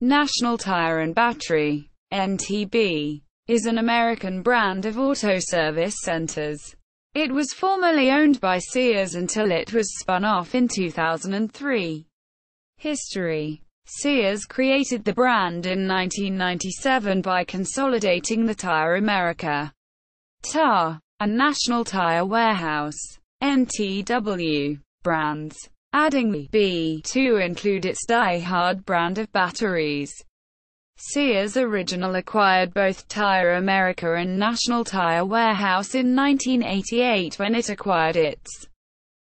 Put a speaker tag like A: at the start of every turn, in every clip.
A: National Tire and Battery, NTB, is an American brand of auto service centers. It was formerly owned by Sears until it was spun off in 2003. History: Sears created the brand in 1997 by consolidating the Tire America, TAR, and National Tire Warehouse, NTW, brands, adding the B to include its Die Hard brand of batteries. Sears originally acquired both Tire America and National Tire Warehouse in 1988 when it acquired its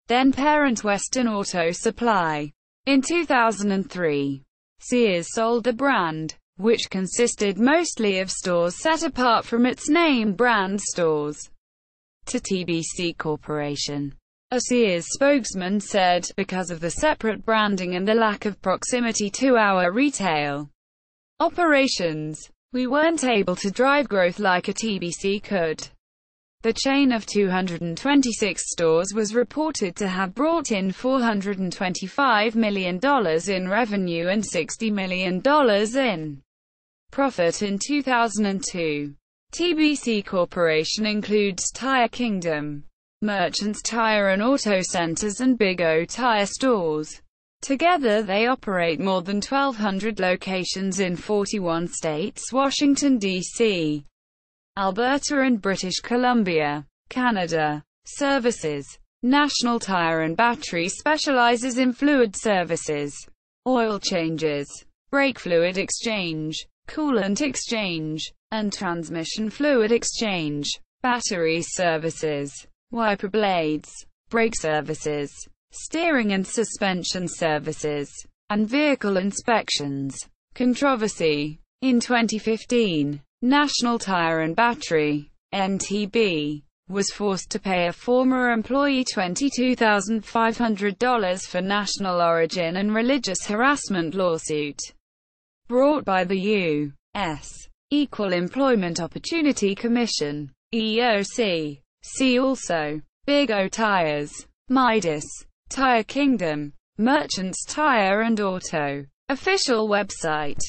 A: then-parent Western Auto Supply. In 2003, Sears sold the brand, which consisted mostly of stores set apart from its name brand stores, to TBC Corporation. A Sears spokesman said, "Because of the separate branding and the lack of proximity to our retail operations, we weren't able to drive growth like a TBC could." The chain of 226 stores was reported to have brought in $425 million in revenue and $60 million in profit in 2002. TBC Corporation includes Tire Kingdom, Merchants Tire and Auto Centers, and Big O Tire stores. Together they operate more than 1,200 locations in 41 states: Washington, D.C., Alberta and British Columbia, Canada. Services: National Tire and Battery specializes in fluid services, oil changes, brake fluid exchange, coolant exchange, and transmission fluid exchange. Battery services: wiper blades, brake services, steering and suspension services, and vehicle inspections. Controversy: in 2015, National Tire and Battery, NTB, was forced to pay a former employee $22,500 for national origin and religious harassment lawsuit brought by the U.S. Equal Employment Opportunity Commission, EEOC. See also: Big O Tires, Midas, Tire Kingdom, Merchants Tire and Auto. Official website.